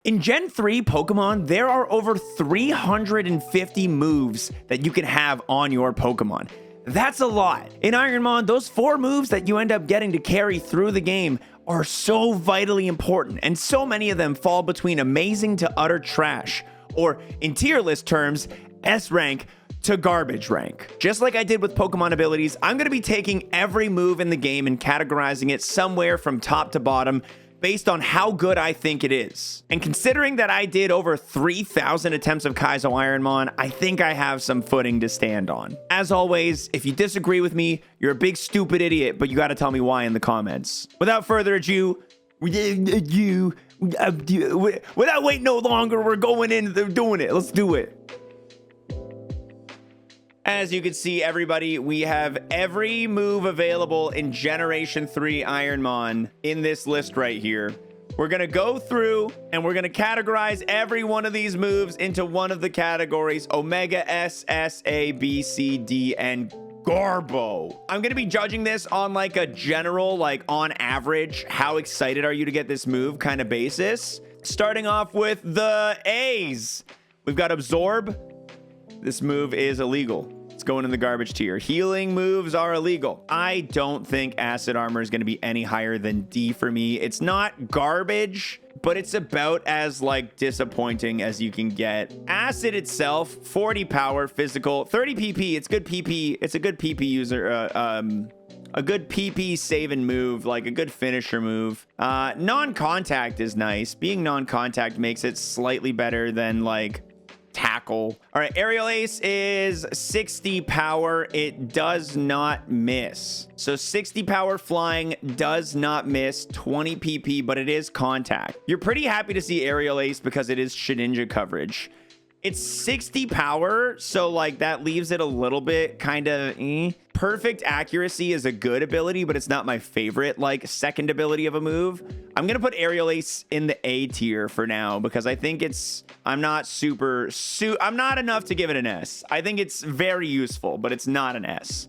In Gen 3 Pokemon, there are over 350 moves that you can have on your Pokemon. That's a lot. In IronMON, those 4 moves that you end up getting to carry through the game are so vitally important, and so many of them fall between amazing to utter trash, or in tier list terms, S rank to garbage rank. Just like I did with Pokemon abilities, I'm going to be taking every move in the game and categorizing it somewhere from top to bottom based on how good I think it is. And considering that I did over 3,000 attempts of Kaizo IronMON, I think I have some footing to stand on. As always, if you disagree with me, you're a big stupid idiot, but you gotta tell me why in the comments. Without further ado, without waiting no longer, we're going into doing it. Let's do it. As you can see, everybody, we have every move available in Generation 3 IronMON in this list right here. We're going to go through and we're going to categorize every one of these moves into one of the categories: Omega, S, S, A, B, C, D, and Garbo. I'm going to be judging this on like a general, like on average, how excited are you to get this move kind of basis. Starting off with the A's. We've got Absorb. This move is illegal. It's going in the garbage tier. Healing moves are illegal. I don't think Acid Armor is going to be any higher than D for me. It's not garbage, but it's about as like disappointing as you can get. Acid itself, 40 power, physical, 30 PP. It's good PP. It's a good PP user. A good PP save and move, like a good finisher move. Non-contact is nice. Being non-contact makes it slightly better than like Tackle. All right, Aerial Ace is 60 power. It does not miss. So 60 power flying does not miss, 20 PP, but it is contact. You're pretty happy to see Aerial Ace because it is Shedinja coverage. It's 60 power, so like that leaves it a little bit kind of Perfect accuracy is a good ability, but it's not my favorite like second ability of a move. I'm gonna put Aerial Ace in the A tier for now because I think I'm not enough to give it an S. I think it's very useful, but it's not an S.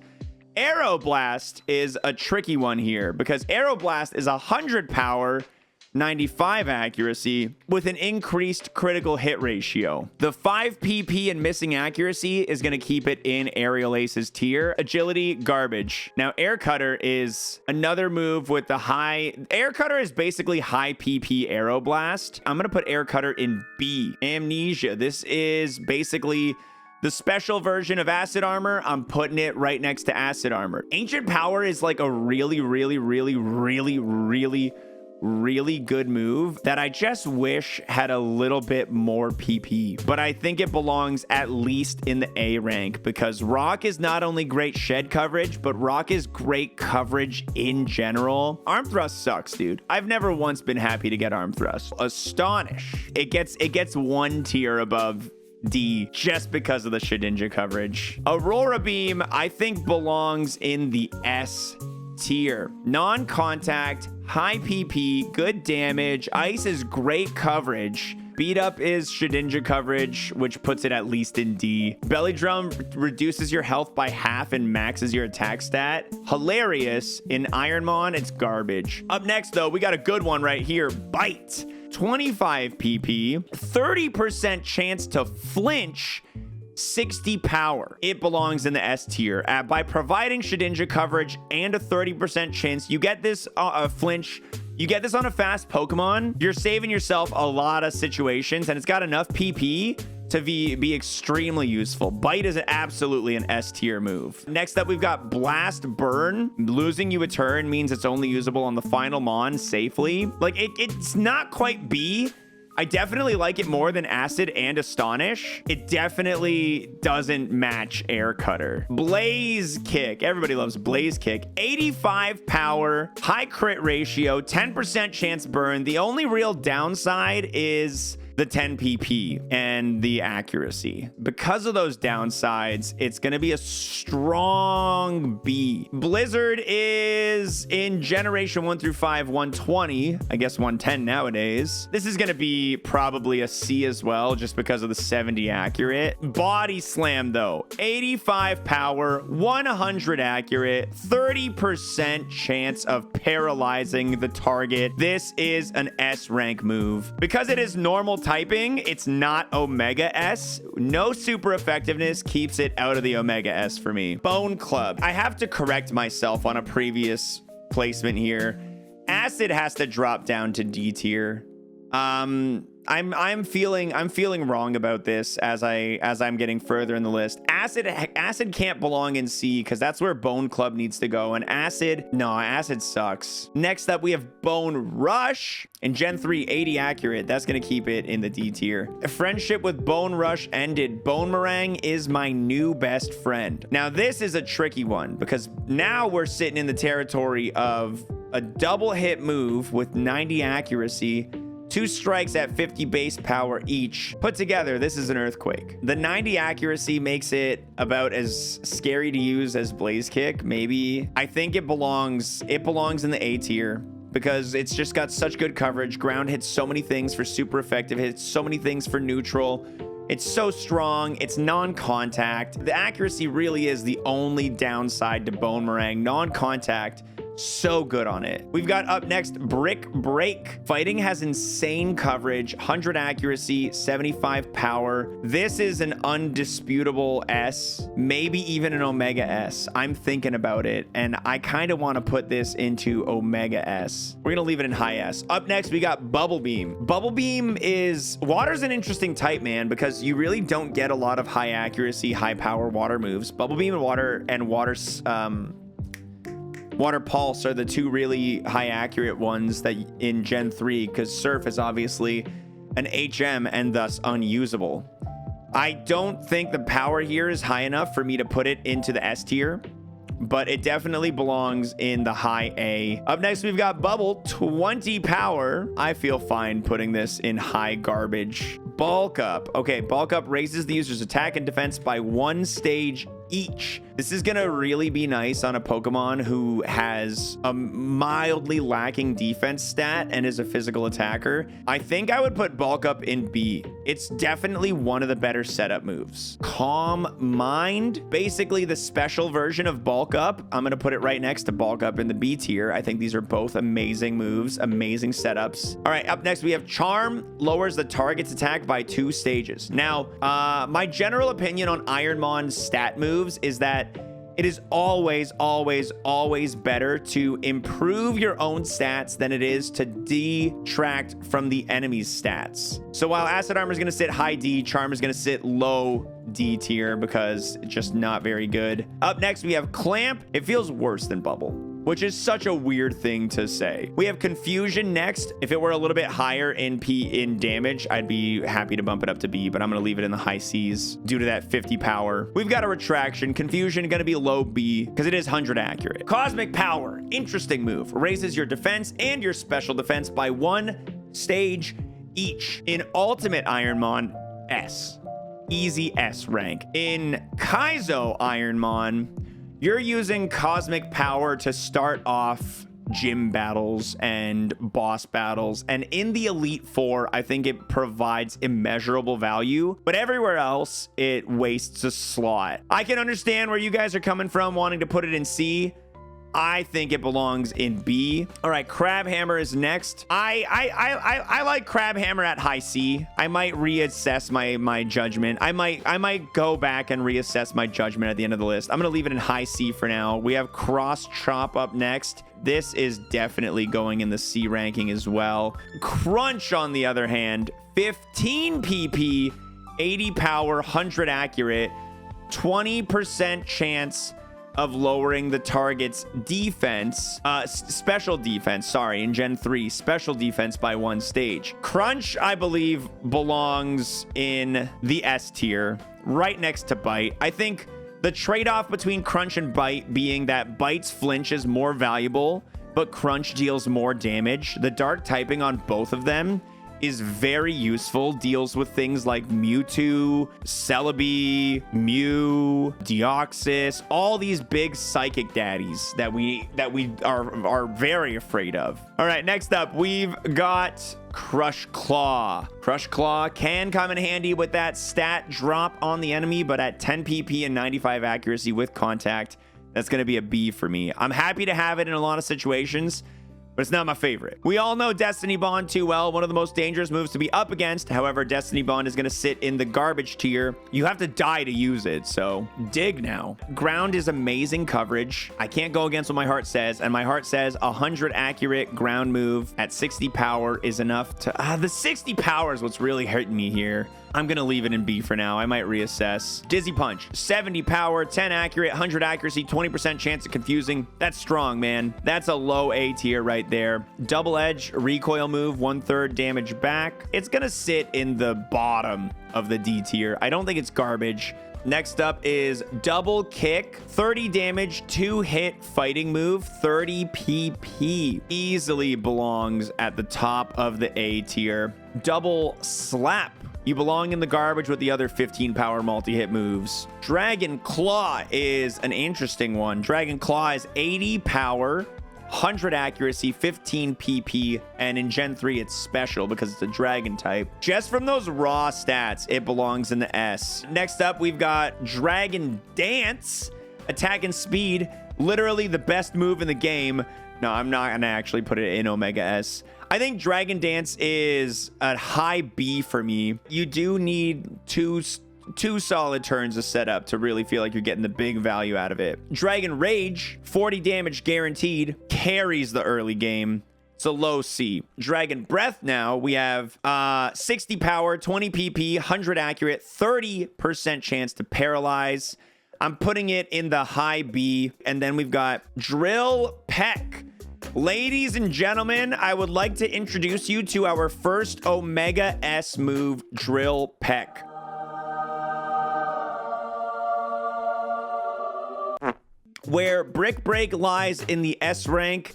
Aeroblast is a tricky one here because Aeroblast is 100 power, 95 accuracy with an increased critical hit ratio. The 5 PP and missing accuracy is going to keep it in Aerial Ace's tier. Agility, garbage. Now, Air Cutter is another move with the high... Air Cutter is basically high PP Aeroblast. I'm going to put Air Cutter in B. Amnesia. This is basically the special version of Acid Armor. I'm putting it right next to Acid Armor. Ancient Power is like a really good move that I just wish had a little bit more PP, but I think it belongs at least in the A rank because Rock is not only great shed coverage, but Rock is great coverage in general. Arm Thrust sucks, dude. I've never once been happy to get Arm Thrust. Astonish. It gets 1 tier above D just because of the Shedinja coverage. Aurora Beam, I think belongs in the S tier. Non-contact, high PP, good damage. Ice is great coverage. Beat Up is Shedinja coverage, which puts it at least in D. Belly Drum reduces your health by half and maxes your attack stat. Hilarious. In IronMON, it's garbage. Up next, though, we got a good one right here. Bite. 25 PP, 30% chance to flinch, 60 power. It belongs in the S tier. By providing Shedinja coverage and a 30% chance, you get this flinch. You get this on a fast Pokemon. You're saving yourself a lot of situations, and it's got enough PP to be extremely useful. Bite is absolutely an S tier move. Next up, we've got Blast Burn. Losing you a turn means it's only usable on the final Mon safely. Like, it's not quite B. I definitely like it more than Acid and Astonish. It definitely doesn't match Air Cutter. Blaze Kick. Everybody loves Blaze Kick. 85 power, high crit ratio, 10% chance burn. The only real downside is the 10 PP and the accuracy. Because of those downsides, it's going to be a strong B. Blizzard is in generation 1 through 5, 120. I guess 110 nowadays. This is going to be probably a C as well, just because of the 70 accurate. Body slam though, 85 power, 100 accurate, 30% chance of paralyzing the target. This is an S rank move. Because it is normal typing, it's not Omega S. No super effectiveness keeps it out of the Omega S for me. Bone Club. I have to correct myself on a previous placement here. Acid has to drop down to D tier. I'm feeling wrong about this as I'm getting further in the list. Acid can't belong in C because that's where Bone Club needs to go. And acid sucks. Next up, we have Bone Rush in Gen 3, 80 accurate. That's gonna keep it in the D tier. A friendship with Bone Rush ended. Bone Meringue is my new best friend. Now this is a tricky one because now we're sitting in the territory of a double hit move with 90 accuracy. 2 strikes at 50 base power each. Put together, this is an earthquake. The 90 accuracy makes it about as scary to use as Blaze Kick, maybe. I think it belongs in the A tier because it's just got such good coverage. Ground hits so many things for super effective hits, so many things for neutral. It's so strong. It's non-contact. The accuracy really is the only downside to Bone Meringue. Non-contact. So good on it. We've got up next Brick Break. Fighting has insane coverage, 100 accuracy, 75 power. This is an undisputable S, maybe even an Omega S. I'm thinking about it, and I kind of want to put this into Omega S. We're gonna leave it in high S. Up next, we got Bubble Beam. Bubble Beam is... Water's an interesting type, man, because you really don't get a lot of high accuracy, high power water moves. Bubble Beam and Water Pulse are the two really high accurate ones that in Gen 3, because Surf is obviously an HM and thus unusable. I don't think the power here is high enough for me to put it into the S tier, but it definitely belongs in the high A. Up next, we've got Bubble, 20 power. I feel fine putting this in high garbage. Bulk Up. Okay, Bulk Up raises the user's attack and defense by 1 stage each. This is gonna really be nice on a Pokemon who has a mildly lacking defense stat and is a physical attacker. I think I would put Bulk Up in B. It's definitely one of the better setup moves. Calm Mind, basically the special version of Bulk Up. I'm gonna put it right next to Bulk Up in the B tier. I think these are both amazing moves, amazing setups. All right, up next we have Charm, lowers the target's attack by 2 stages. Now, my general opinion on IronMON stat moves is that it is always better to improve your own stats than it is to detract from the enemy's stats. So while Acid Armor is going to sit high D, Charm is going to sit low D tier because it's just not very good. Up next, we have Clamp. It feels worse than Bubble, which is such a weird thing to say. We have Confusion next. If it were a little bit higher in damage, I'd be happy to bump it up to B, but I'm gonna leave it in the high C's due to that 50 power. We've got a Retraction. Confusion gonna be low B because it is 100 accurate. Cosmic Power, interesting move. Raises your defense and your special defense by 1 stage each. In Ultimate IronMON, S. Easy S rank. In Kaizo IronMON, you're using Cosmic Power to start off gym battles and boss battles. And in the Elite Four, I think it provides immeasurable value. But everywhere else, it wastes a slot. I can understand where you guys are coming from wanting to put it in C. I think it belongs in B. All right, Crab Hammer is next. I like Crab Hammer at high C. I might reassess my judgment. I might go back and reassess my judgment at the end of the list. I'm gonna leave it in high C for now. We have Cross Chop up next. This is definitely going in the C ranking as well. Crunch, on the other hand, 15 PP, 80 power, 100 accurate, 20% chance of lowering the target's defense, special defense, sorry, in Gen 3, special defense by 1 stage. Crunch, I believe, belongs in the S tier, right next to Bite. I think the trade-off between Crunch and Bite being that Bite's flinch is more valuable, but Crunch deals more damage. The dark typing on both of them is very useful. Deals with things like Mewtwo, Celebi, Mew, Deoxys, all these big psychic daddies that we are very afraid of. All right, next up, we've got Crush Claw. Crush Claw can come in handy with that stat drop on the enemy, but at 10 PP and 95 accuracy with contact, that's going to be a B for me. I'm happy to have it in a lot of situations, but it's not my favorite. We all know Destiny Bond too well, one of the most dangerous moves to be up against. However, Destiny Bond is going to sit in the garbage tier. You have to die to use it, so dig now. Ground is amazing coverage. I can't go against what my heart says, and my heart says 100 accurate ground move at 60 power is enough to... the 60 power is what's really hurting me here. I'm going to leave it in B for now. I might reassess. Dizzy Punch, 70 power, 10 accurate, 100 accuracy, 20% chance of confusing. That's strong, man. That's a low A tier right there. Double Edge, recoil move, 1/3 damage back. It's going to sit in the bottom of the D tier. I don't think it's garbage. Next up is Double Kick, 30 damage, 2-hit fighting move, 30 PP. Easily belongs at the top of the A tier. Double Slap. You belong in the garbage with the other 15 power multi-hit moves. Dragon Claw is an interesting one. Dragon Claw is 80 power, 100 accuracy, 15 PP, and in Gen 3 it's special because it's a dragon type. Just from those raw stats, it belongs in the S. Next up, we've got Dragon Dance, attack and speed, literally the best move in the game. No, I'm not gonna actually put it in Omega S. I think Dragon Dance is a high B for me. You do need two solid turns of setup to really feel like you're getting the big value out of it. Dragon Rage, 40 damage guaranteed, carries the early game. It's a low C. Dragon Breath now, we have 60 power, 20 PP, 100 accurate, 30% chance to paralyze. I'm putting it in the high B. And then we've got Drill Peck. Ladies and gentlemen, I would like to introduce you to our first Omega S move, Drill Peck. Where Brick Break lies in the S rank,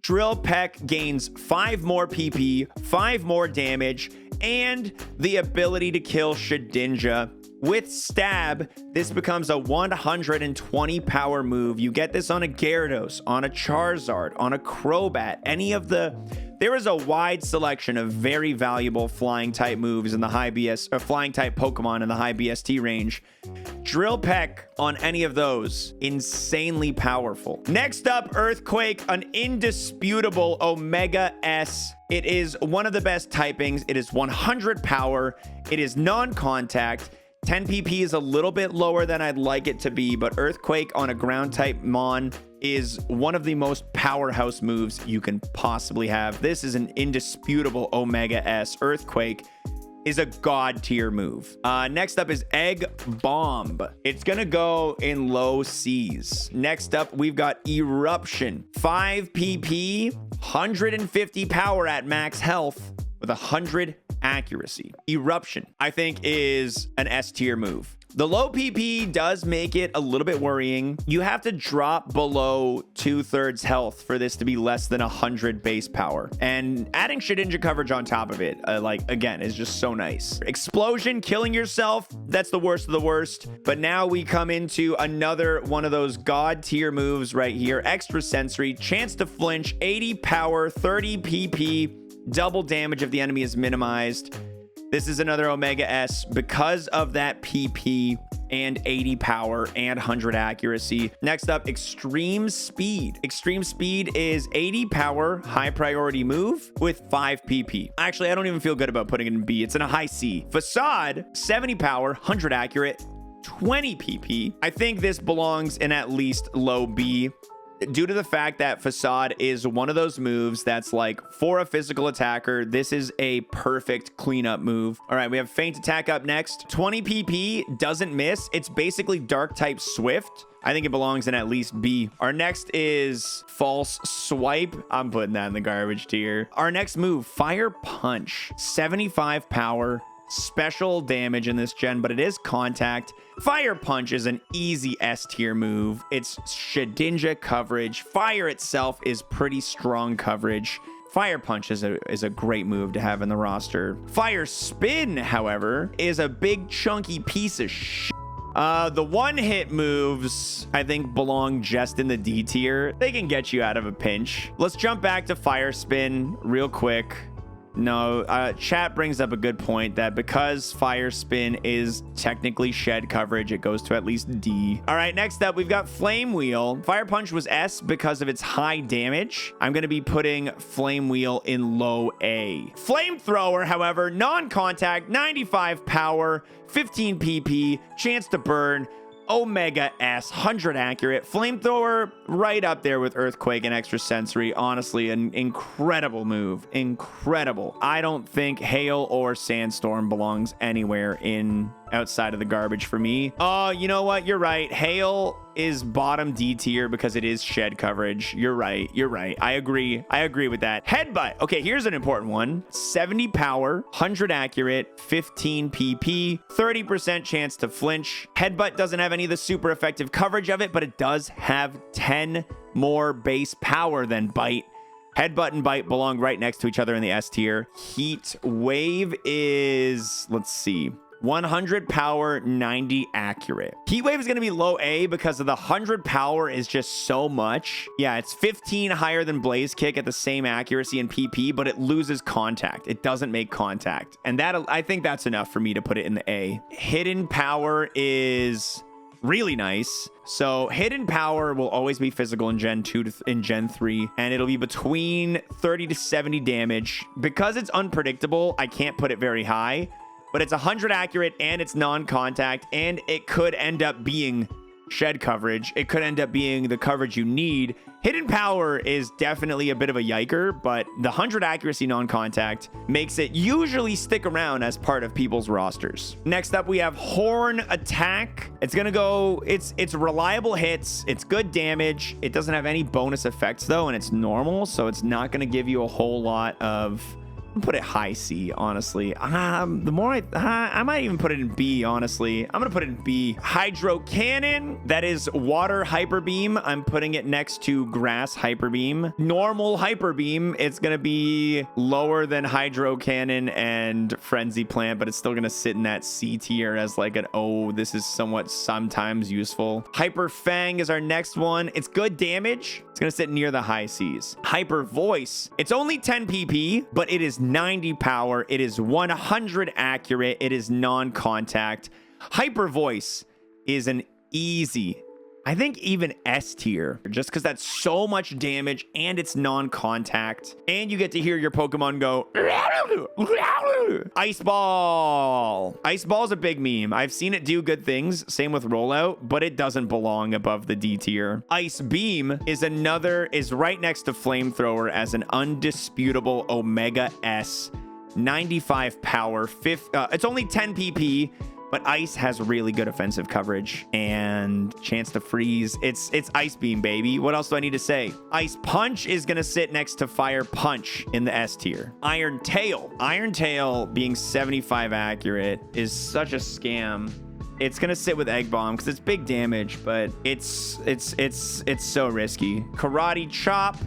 Drill Peck gains 5 more PP, 5 more damage, and the ability to kill Shedinja. With Stab, this becomes a 120 power move. You get this on a Gyarados, on a Charizard, on a Crobat, any of the... There is a wide selection of very valuable flying type moves in the high BS, or flying type Pokemon in the high BST range. Drill Peck on any of those, insanely powerful. Next up, Earthquake, an indisputable Omega S. It is one of the best typings. It is 100 power. It is non-contact. 10 PP is a little bit lower than I'd like it to be, but Earthquake on a ground type Mon is one of the most powerhouse moves you can possibly have. This is an indisputable Omega S. Earthquake is a god tier move. Next up is Egg Bomb. It's gonna go in low C's. Next up, we've got Eruption. 5 PP, 150 power at max health with 100 accuracy. Eruption, I think, is an S tier move. The low PP does make it a little bit worrying. You have to drop below 2/3 health for this to be less than 100 base power. And adding Shedinja coverage on top of it, again, is just so nice. Explosion, killing yourself, that's the worst of the worst. But now we come into another one of those god tier moves right here. Extra Sensory, chance to flinch, 80 power, 30 PP, double damage if the enemy is minimized. This is another Omega S because of that PP and 80 power and 100 accuracy. Next up, Extreme Speed. Extreme Speed is 80 power, high priority move with 5 PP. Actually, I don't even feel good about putting it in B. It's in a high C. Facade, 70 power, 100 accurate, 20 PP. I think this belongs in at least low B, due to the fact that Facade is one of those moves that's like, for a physical attacker, this is a perfect cleanup move. All right, we have Feint Attack up next. 20 PP, doesn't miss. It's basically dark type Swift. I think it belongs in at least B. Our next is False Swipe. I'm putting that in the garbage tier. Our next move, Fire Punch. 75 power, special damage in this gen, but it is contact. Fire Punch is an easy S tier move. It's Shedinja coverage. Fire itself is pretty strong coverage. Fire Punch is a great move to have in the roster. Fire Spin, however, is a big chunky piece of shit. The one-hit moves, I think, belong just in the D tier. They can get you out of a pinch. Let's jump back to Fire Spin real quick. No, chat brings up a good point that because Fire Spin is technically shed coverage, it goes to at least D. All right, next up, we've got Flame Wheel. Fire Punch was S because of its high damage. I'm going to be putting Flame Wheel in low A. Flamethrower, however, non-contact, 95 power, 15 PP, chance to burn, Omega S, 100 accurate. Flamethrower right up there with Earthquake and Extrasensory. Honestly, an incredible move. Incredible. I don't think Hail or Sandstorm belongs anywhere in outside of the garbage for me. Oh, you know what? You're right. Hail is bottom D tier because it is shed coverage. You're right. You're right. I agree. I agree with that. Headbutt. Okay, here's an important one. 70 power, 100 accurate, 15 PP, 30% chance to flinch. Headbutt doesn't have any of the super effective coverage of it, but it does have 10 more base power than Bite. Headbutt and Bite belong right next to each other in the S tier. Heat Wave is, let's see, 100 power, 90 accurate. Heat Wave is going to be low A because of the 100 power is just so much. Yeah, it's 15 higher than Blaze Kick at the same accuracy and PP, but it loses contact. It doesn't make contact. And that, I think that's enough for me to put it in the A. Hidden Power is really nice. So Hidden Power will always be physical in Gen 2 to in Gen 3, and it'll be between 30 to 70 damage. Because it's unpredictable, I can't put it very high, but it's 100 accurate and it's non-contact, and it could end up being shed coverage. It could end up being the coverage you need. Hidden Power is definitely a bit of a yiker, but the 100 accuracy non-contact makes it usually stick around as part of people's rosters. Next up, we have Horn Attack. It's gonna go, it's reliable hits, it's good damage. It doesn't have any bonus effects though, and it's normal, so it's not gonna give you a whole lot of, put it high C, honestly. The more I might even put it in B, honestly. I'm gonna put it in B. Hydro Cannon, that is Water Hyper Beam. I'm putting it next to Grass Hyper Beam. Normal Hyper Beam, it's gonna be lower than Hydro Cannon and Frenzy Plant, but it's still gonna sit in that C tier as like an, oh, this is somewhat sometimes useful. Hyper Fang is our next one. It's good damage. It's gonna sit near the high C's. Hyper Voice, it's only 10 PP, but it is 90 power. It is 100 accurate. It is non-contact. Hyper Voice is an easy, I think even S tier, just because that's so much damage and it's non-contact, and you get to hear your Pokemon go Ice Ball. Ice Ball is a big meme. I've seen it do good things, same with Rollout, but it doesn't belong above the D tier. Ice Beam is right next to Flamethrower as an undisputable Omega S, 95 power, it's only 10 PP, but Ice has really good offensive coverage and chance to freeze. It's Ice Beam, baby. What else do I need to say? Ice Punch is going to sit next to Fire Punch in the S tier. Iron Tail. Iron Tail being 75 accurate is such a scam. It's going to sit with Egg Bomb because it's big damage, but it's so risky. Karate Chop.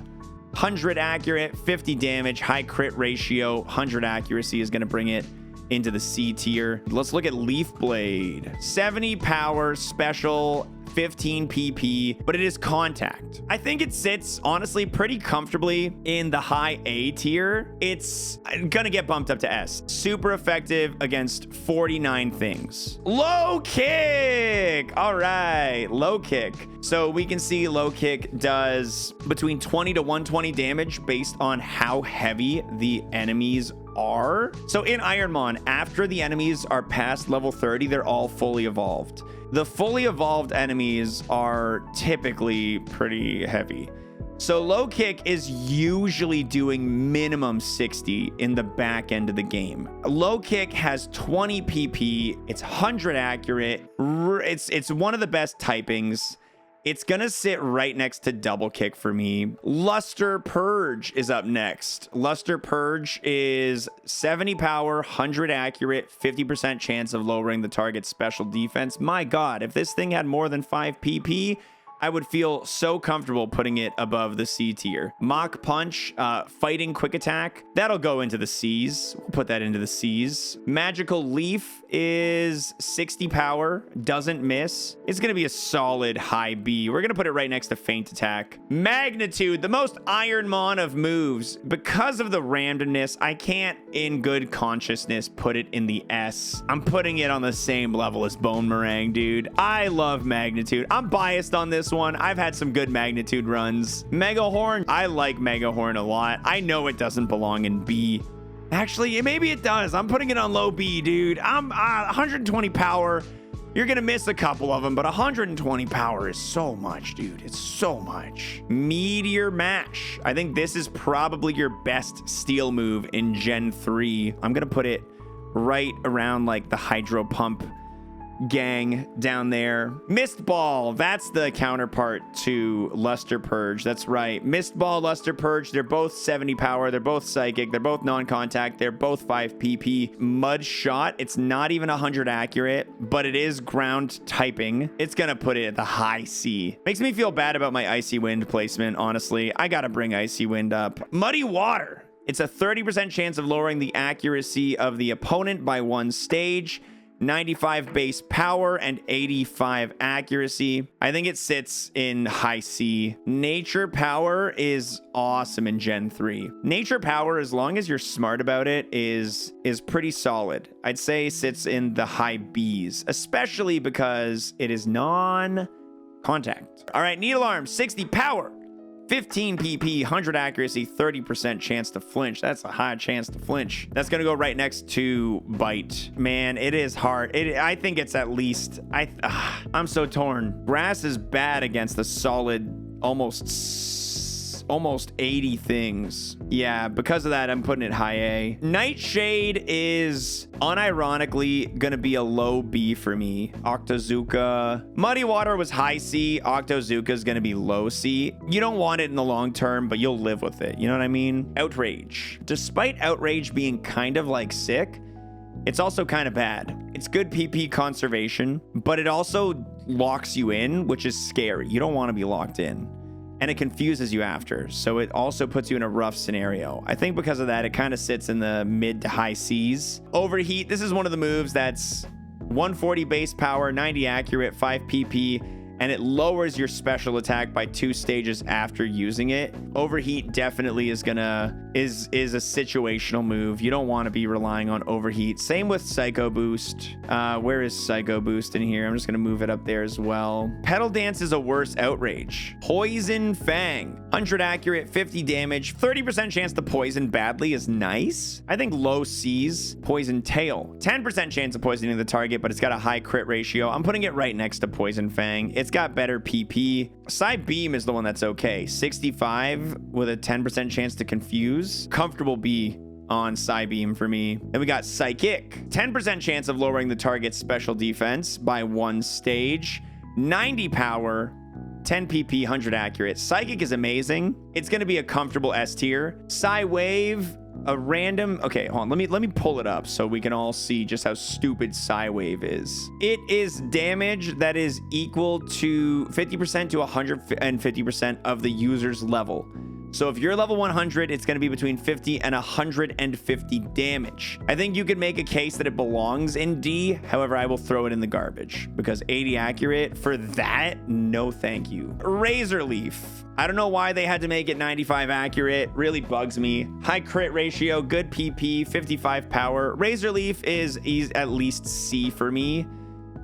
100 accurate, 50 damage, high crit ratio, 100 accuracy is going to bring it into the C tier. Let's look at Leaf Blade. 70 power, special, 15 PP, but it is contact. I think it sits, honestly, pretty comfortably in the high A tier. It's gonna get bumped up to S. Super effective against 49 things. Low Kick! All right, Low Kick. So we can see Low Kick does between 20 to 120 damage based on how heavy the enemies are. So in IronMON, after the enemies are past level 30, they're all fully evolved. The fully evolved enemies are typically pretty heavy. So Low Kick is usually doing minimum 60 in the back end of the game. Low Kick has 20 PP. It's 100 accurate. It's one of the best typings. It's gonna sit right next to Double Kick for me. Luster Purge is up next. Luster Purge is 70 power, 100 accurate, 50% chance of lowering the target's special defense. My God, if this thing had more than 5 PP, I would feel so comfortable putting it above the C tier. Mach Punch, Fighting Quick Attack, that'll go into the C's. We'll put that into the C's. Magical Leaf is 60 power, doesn't miss. It's gonna be a solid high B. We're gonna put it right next to Feint Attack. Magnitude, the most IronMON of moves. Because of the randomness, I can't in good consciousness put it in the S. I'm putting it on the same level as Bone Meringue, dude. I love Magnitude. I'm biased on this one. I've had some good Magnitude runs. Megahorn, I like Megahorn a lot. I know it doesn't belong in B. Actually, maybe it does. I'm putting it on low B, dude. I'm 120 power. You're gonna miss a couple of them, but 120 power is so much, dude. It's so much. Meteor Mash. I think this is probably your best steel move in Gen 3. I'm gonna put it right around like the Hydro Pump gang down there. Mist Ball, that's the counterpart to Luster Purge. That's right. Mist Ball, Luster Purge, they're both 70 power, they're both psychic, they're both non-contact, they're both 5 PP. Mud Shot, it's not even 100 accurate, but it is ground typing. It's gonna put it at the high C. Makes me feel bad about my Icy Wind placement, honestly. I gotta bring Icy Wind up. Muddy Water, it's a 30% chance of lowering the accuracy of the opponent by 1 stage. 95 base power and 85 accuracy. I think it sits in high C. Nature Power is awesome in Gen 3. Nature Power, as long as you're smart about it, is pretty solid. I'd say sits in the high Bs, especially because it is non-contact. All right, Needle Arm, 60 power. 15 PP, 100 accuracy, 30% chance to flinch. That's a high chance to flinch. That's going to go right next to Bite. Man, it is hard. I think it's at least... I'm so torn. Grass is bad against the solid almost 80 things. Yeah, because of that, I'm putting it high A. Nightshade is unironically gonna be a low B for me. Octozooka. Muddy Water was high C. Octozooka is gonna be low C. You don't want it in the long term, but you'll live with it. You know what I mean? Outrage. Despite Outrage being kind of like sick, it's also kind of bad. It's good PP conservation, but it also locks you in, which is scary. You don't want to be locked in. And it confuses you after, so it also puts you in a rough scenario. I think because of that, it kind of sits in the mid to high C's. Overheat, this is one of the moves that's 140 base power, 90 accurate, 5 PP, and it lowers your special attack by 2 stages after using it. Overheat definitely is a situational move. You don't want to be relying on Overheat. Same with Psycho Boost. Where is Psycho Boost in here? I'm just gonna move it up there as well. Pedal Dance is a worse Outrage. Poison Fang, 100 accurate, 50 damage, 30% chance to poison badly is nice. I think low C's. Poison Tail, 10% chance of poisoning the target, but it's got a high crit ratio. I'm putting it right next to Poison Fang. It's got better PP. Psy Beam is the one that's okay. 65 with a 10% chance to confuse. Comfortable B on Psy Beam for me. Then we got Psychic. 10% chance of lowering the target's special defense by 1 stage. 90 power. 10 PP, 100 accurate. Psychic is amazing. It's going to be a comfortable S tier. Psy Wave, a random... Okay, hold on. Let me pull it up so we can all see just how stupid Psy Wave is. It is damage that is equal to 50% to 150% of the user's level. So if you're level 100, it's going to be between 50 and 150 damage. I think you could make a case that it belongs in D. However, I will throw it in the garbage because 80 accurate for that, no thank you. Razor Leaf. I don't know why they had to make it 95 accurate. Really bugs me. High crit ratio, good PP, 55 power. Razor Leaf is at least C for me,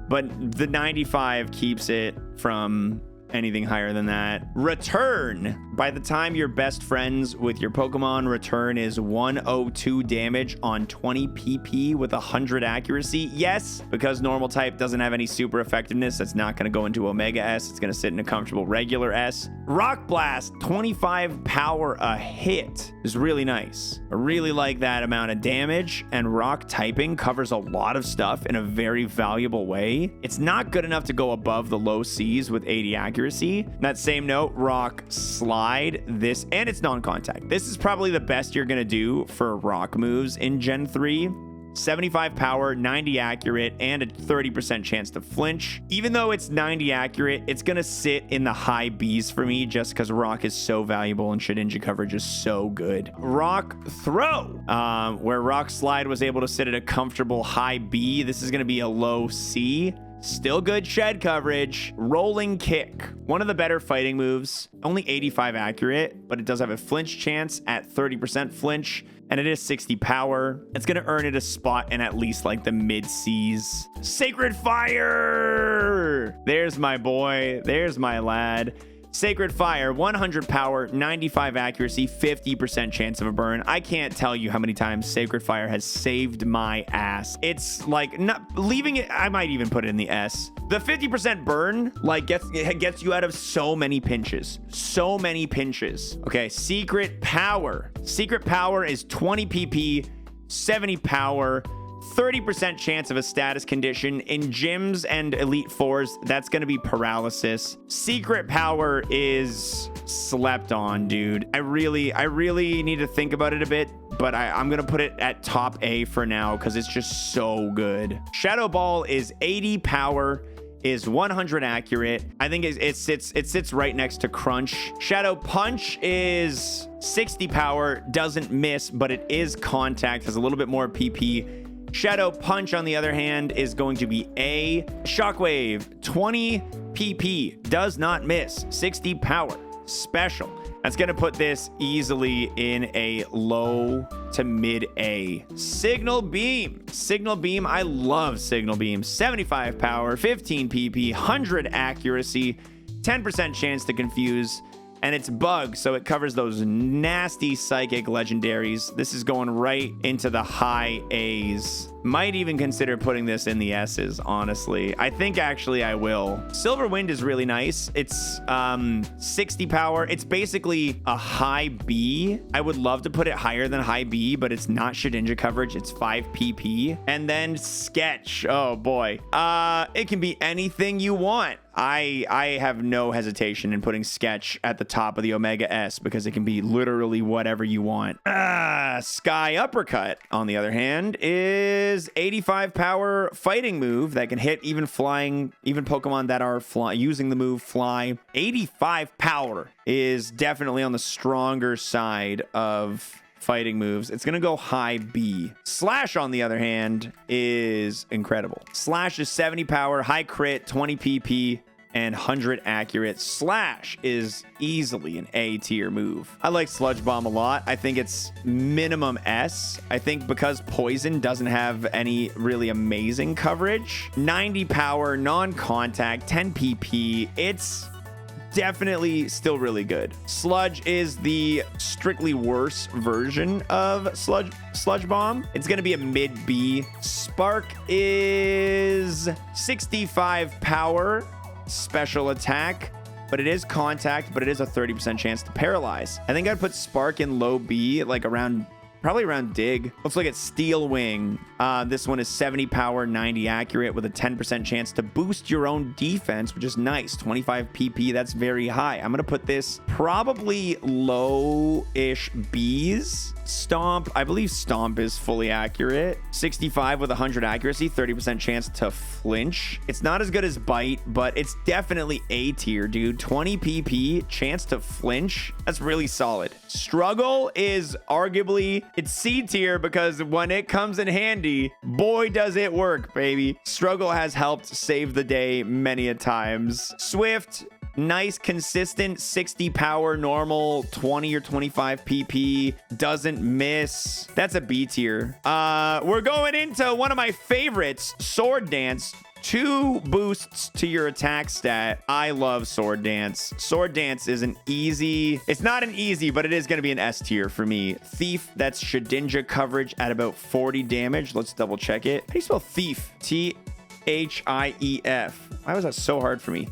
but the 95 keeps it from anything higher than that. Return. By the time you're best friends with your Pokemon, Return is 102 damage on 20 PP with 100 accuracy. Yes, because normal type doesn't have any super effectiveness, that's not going to go into Omega S. It's going to sit in a comfortable regular S. Rock Blast, 25 power a hit is really nice. I really like that amount of damage, and rock typing covers a lot of stuff in a very valuable way. It's not good enough to go above the low C's with 80 accuracy. That same note, Rock Slide, this, and it's non-contact. This is probably the best you're going to do for rock moves in Gen 3. 75 power, 90 accurate, and a 30% chance to flinch. Even though it's 90 accurate, it's going to sit in the high Bs for me just because rock is so valuable and Shedinja coverage is so good. Rock throw, where rock slide was able to sit at a comfortable high B. This is going to be a low C. Still good shed coverage. Rolling kick, one of the better fighting moves. Only 85 accurate, but it does have a flinch chance at 30% flinch, and it is 60 power. It's gonna earn it a spot in at least like the mid C's. Sacred Fire! There's my boy. There's my lad. Sacred Fire, 100 power, 95 accuracy, 50% chance of a burn. I can't tell you how many times Sacred Fire has saved my ass. It's like not leaving it. I might even put it in the S. The 50% burn like gets you out of so many pinches. So many pinches. Okay, Secret Power. Secret Power is 20 PP, 70 power, 30% chance of a status condition. In gyms and elite fours, that's going to be paralysis. Secret power is slept on, dude. I really need to think about it a bit, but I'm going to put it at top A for now because it's just so good. Shadow Ball is 80 power, is 100 accurate. I think it sits right next to Crunch. Shadow Punch is 60 power, doesn't miss, but it is contact, has a little bit more PP. Shadow Punch, on the other hand, is going to be A. Shockwave, 20 PP, does not miss, 60 power, special. That's going to put this easily in a low to mid A. Signal Beam. Signal Beam, I love Signal Beam. 75 power, 15 PP, 100 accuracy, 10% chance to confuse. And it's bug, so it covers those nasty psychic legendaries. This is going right into the high A's. Might even consider putting this in the S's, honestly. I think actually I will. Silver Wind is really nice. It's 60 power. It's basically a high B. I would love to put it higher than high B, but it's not Shedinja coverage. It's 5 PP. And then Sketch. Oh boy. It can be anything you want. I have no hesitation in putting Sketch at the top of the Omega S because it can be literally whatever you want. Sky Uppercut, on the other hand, is 85 power fighting move that can hit even Pokemon that are using the move Fly. 85 power is definitely on the stronger side of fighting moves. It's going to go high B. Slash, on the other hand, is incredible. Slash is 70 power, high crit, 20 PP, and 100 accurate. Slash is easily an A tier move. I like Sludge Bomb a lot. I think it's minimum S. I think because Poison doesn't have any really amazing coverage. 90 power, non-contact, 10 PP. It's definitely still really good. Sludge is the strictly worse version of Sludge Bomb. It's going to be a mid B. Spark is 65 power, special attack, but it is contact, but it is a 30% chance to paralyze. I think I'd put Spark in low B, like probably around Dig. Let's look at Steel Wing. This one is 70 power, 90 accurate with a 10% chance to boost your own defense, which is nice. 25 PP, that's very high. I'm gonna put this probably low-ish Bs. Stomp, I believe Stomp is fully accurate. 65 with 100 accuracy, 30% chance to flinch. It's not as good as Bite, but it's definitely A tier, dude. 20 PP, chance to flinch. That's really solid. Struggle is arguably, it's C tier because when it comes in handy, boy does it work, baby. Struggle has helped save the day many a times. Swift, nice, consistent, 60 power, normal, 20 or 25 PP, doesn't miss. That's a B tier. We're going into one of my favorites, Sword Dance. 2 boosts to your attack stat. I love Sword Dance. Sword Dance is an easy, it's not an easy, but it is going to be an S tier for me. Thief, that's Shedinja coverage at about 40 damage. Let's double check it. How do you spell thief? Thief. Why was that so hard for me?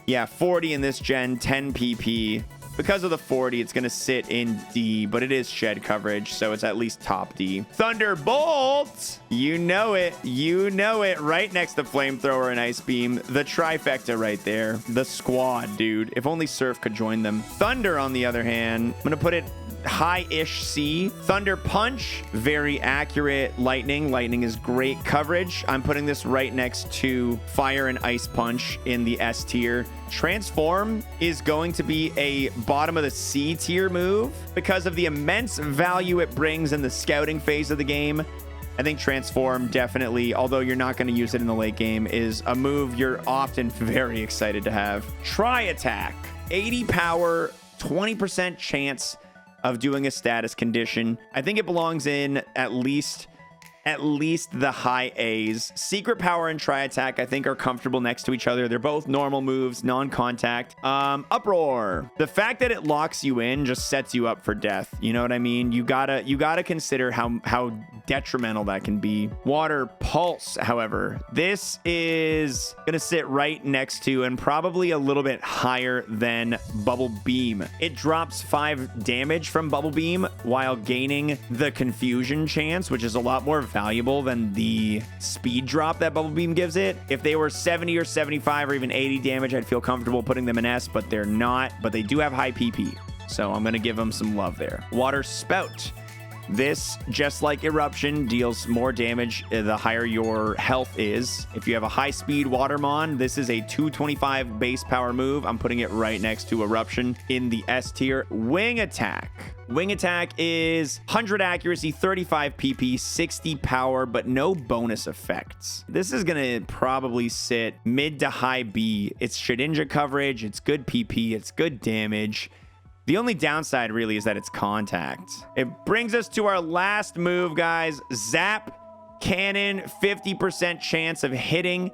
Yeah, 40 in this gen, 10 PP. Because of the 40, it's going to sit in D, but it is shed coverage, so it's at least top D. Thunderbolt! You know it. You know it. Right next to Flamethrower and Ice Beam. The trifecta right there. The squad, dude. If only Surf could join them. Thunder, on the other hand, I'm going to put it high-ish C. Thunder Punch, very accurate. Lightning is great coverage. I'm putting this right next to Fire and Ice Punch in the S tier. Transform is going to be a bottom of the C tier move because of the immense value it brings in the scouting phase of the game. I think Transform definitely, although you're not going to use it in the late game, is a move you're often very excited to have. Tri Attack, 80 power, 20% chance of doing a status condition. I think it belongs in at least the high A's. Secret Power and Tri Attack, I think, are comfortable next to each other. They're both normal moves, non-contact. Uproar. The fact that it locks you in just sets you up for death. You know what I mean? You gotta consider how detrimental that can be. Water Pulse, however, this is gonna sit right next to and probably a little bit higher than Bubble Beam. It drops 5 damage from Bubble Beam while gaining the confusion chance, which is a lot more valuable than the speed drop that Bubble Beam gives it. If they were 70 or 75 or even 80 damage, I'd feel comfortable putting them in S, but they're not. But they do have high PP, so I'm going to give them some love there. Water Spout. This, just like Eruption, deals more damage the higher your health is. If you have a high-speed Watermon, this is a 225 base power move. I'm putting it right next to Eruption in the S tier. Wing Attack. Wing Attack is 100 accuracy, 35 PP, 60 power, but no bonus effects. This is going to probably sit mid to high B. It's Shedinja coverage, it's good PP, it's good damage. The only downside really is that it's contact. It brings us to our last move, guys. Zap Cannon, 50% chance of hitting,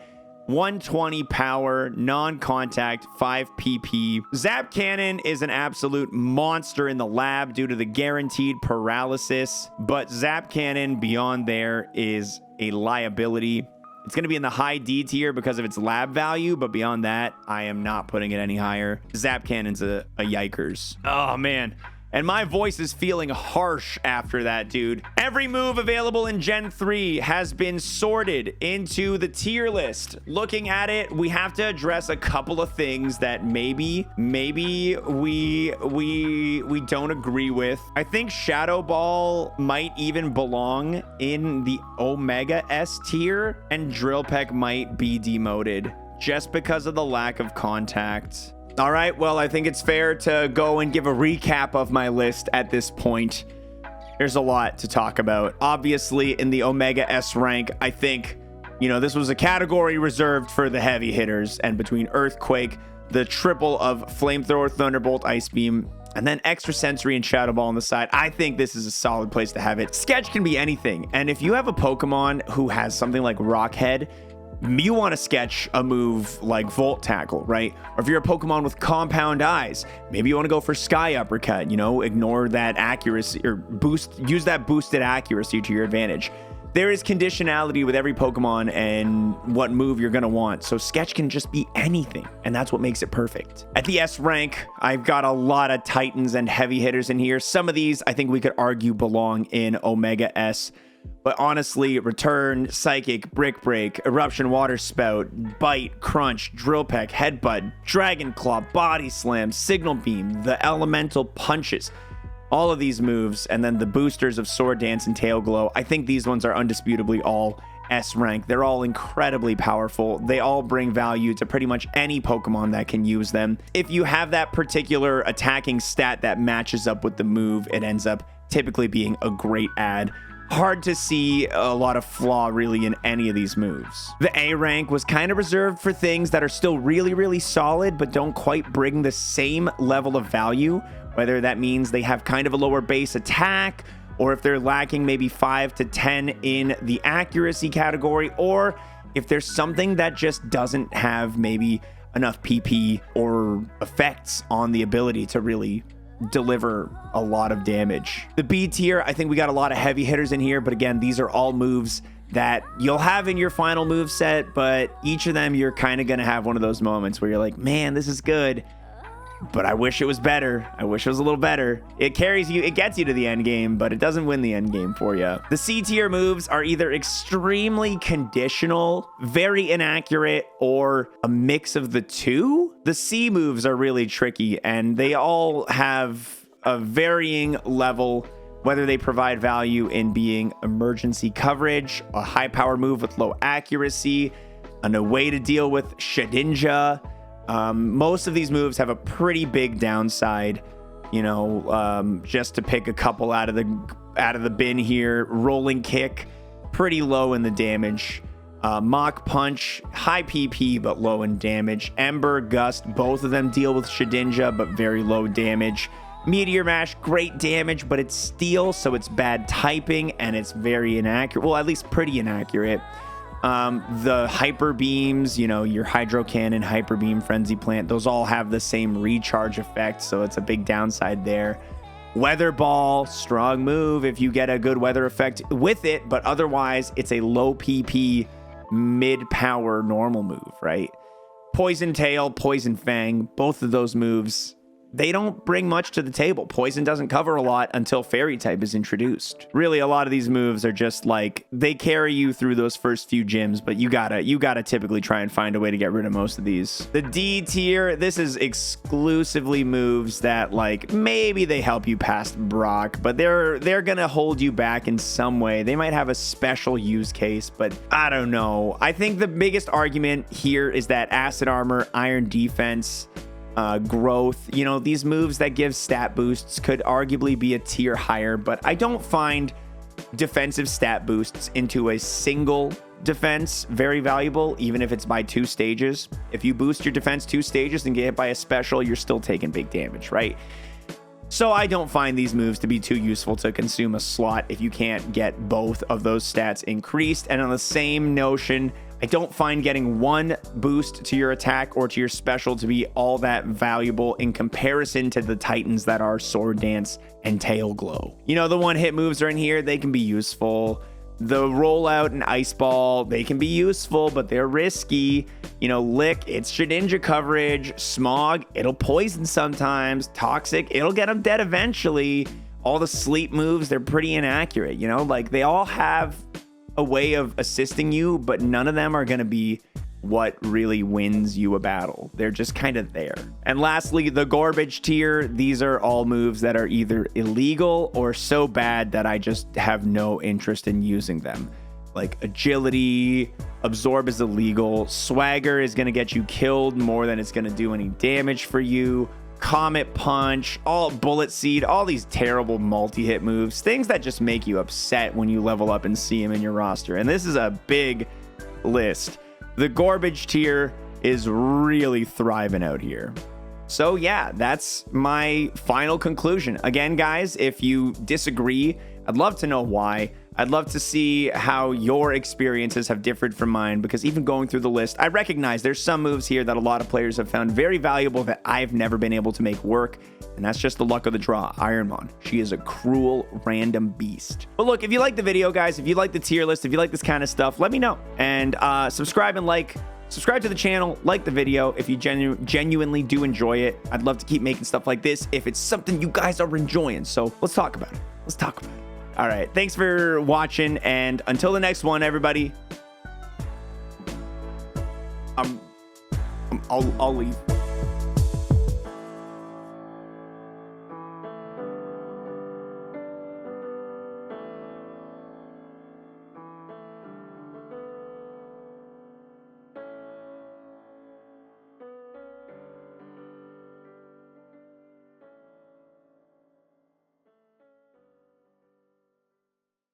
120 power, non-contact, 5 PP. Zap Cannon is an absolute monster in the lab due to the guaranteed paralysis, but Zap Cannon beyond there is a liability. It's going to be in the high D tier because of its lab value, but beyond that, I am not putting it any higher. Zap Cannon's a yikers. Oh, man. And my voice is feeling harsh after that, dude. Every move available in Gen 3 has been sorted into the tier list. Looking at it, we have to address a couple of things that maybe we don't agree with. I think Shadow Ball might even belong in the Omega S tier, and Drill Peck might be demoted just because of the lack of contact. All right, well, I think it's fair to go and give a recap of my list at this point. There's a lot to talk about. Obviously, in the Omega S rank, I think, this was a category reserved for the heavy hitters. And between Earthquake, the triple of Flamethrower, Thunderbolt, Ice Beam, and then Extrasensory and Shadow Ball on the side, I think this is a solid place to have it. Sketch can be anything. And if you have a Pokemon who has something like Rockhead, you want to sketch a move like Volt Tackle, right? Or if you're a Pokemon with Compound Eyes, maybe you want to go for Sky Uppercut, ignore that accuracy or use that boosted accuracy to your advantage. There is conditionality with every Pokemon and what move you're going to want. So sketch can just be anything, and that's what makes it perfect. At the S rank, I've got a lot of Titans and heavy hitters in here. Some of these I think we could argue belong in Omega S. But honestly, Return, Psychic, Brick Break, Eruption, Water Spout, Bite, Crunch, Drill Peck, Headbutt, Dragon Claw, Body Slam, Signal Beam, the Elemental Punches, all of these moves, and then the boosters of Sword Dance and Tail Glow, I think these ones are undisputably all S rank. They're all incredibly powerful. They all bring value to pretty much any Pokemon that can use them. If you have that particular attacking stat that matches up with the move, it ends up typically being a great add. Hard to see a lot of flaw really in any of these moves. The A rank was kind of reserved for things that are still really, really solid, but don't quite bring the same level of value, whether that means they have kind of a lower base attack, or if they're lacking maybe 5 to 10 in the accuracy category, or if there's something that just doesn't have maybe enough PP or effects on the ability to really deliver a lot of damage. The B tier, I think we got a lot of heavy hitters in here, but again, these are all moves that you'll have in your final move set, but each of them you're kind of going to have one of those moments where you're like, man, this is good, but I wish it was better. I wish it was a little better. It carries you, it gets you to the end game, but it doesn't win the end game for you. The C tier moves are either extremely conditional, very inaccurate, or a mix of the two. The C moves are really tricky, and they all have a varying level, whether they provide value in being emergency coverage, a high power move with low accuracy, and a way to deal with Shedinja. Most of these moves have a pretty big downside, you know, just to pick a couple out of the bin here. Rolling kick, pretty low in the damage. Mach punch, high PP but low in damage. Ember, gust, both of them deal with Shedinja but very low damage. Meteor mash, great damage, but it's steel, so it's bad typing and it's very inaccurate. Well, at least pretty inaccurate. The hyper beams, you know, your hydro cannon, hyper beam, frenzy plant, those all have the same recharge effect, so it's a big downside there. Weather ball, strong move if you get a good weather effect with it, but otherwise it's a low PP mid power normal move, right? Poison tail, poison fang, both of those moves, they don't bring much to the table. Poison doesn't cover a lot until fairy type is introduced. Really, a lot of these moves are just like, they carry you through those first few gyms, but you gotta typically try and find a way to get rid of most of these. The D tier, this is exclusively moves that like maybe they help you past Brock, but they're gonna hold you back in some way. They might have a special use case, but I don't know. I think the biggest argument here is that acid armor, iron defense, growth, you know, these moves that give stat boosts could arguably be a tier higher, but I don't find defensive stat boosts into a single defense very valuable, even if it's by 2 stages. If you boost your defense 2 stages and get hit by a special, you're still taking big damage, right? So I don't find these moves to be too useful to consume a slot if you can't get both of those stats increased. And on the same notion, I don't find getting one boost to your attack or to your special to be all that valuable in comparison to the titans that are Sword Dance and Tail Glow. You know, the one-hit moves are in here. They can be useful. The rollout and ice ball, they can be useful, but they're risky. You know, lick, it's Shedinja coverage. Smog, it'll poison sometimes. Toxic, it'll get them dead eventually. All the sleep moves, they're pretty inaccurate. You know, like they all have a way of assisting you, but none of them are going to be what really wins you a battle. They're just kind of there. And lastly, the garbage tier. These are all moves that are either illegal or so bad that I just have no interest in using them. Like agility, absorb is illegal. Swagger is going to get you killed more than it's going to do any damage for you. Comet punch, all bullet seed, all these terrible multi-hit moves, things that just make you upset when you level up and see them in your roster. And this is a big list. The garbage tier is really thriving out here. So yeah, that's my final conclusion. Again, guys, if you disagree, I'd love to know why. I'd love to see how your experiences have differed from mine, because even going through the list, I recognize there's some moves here that a lot of players have found very valuable that I've never been able to make work. And that's just the luck of the draw. IronMON, she is a cruel, random beast. But look, if you like the video, guys, if you like the tier list, if you like this kind of stuff, let me know. And subscribe to the channel, like the video if you genuinely do enjoy it. I'd love to keep making stuff like this if it's something you guys are enjoying. So let's talk about it. Let's talk about it. All right, thanks for watching, and until the next one, everybody, I'll leave.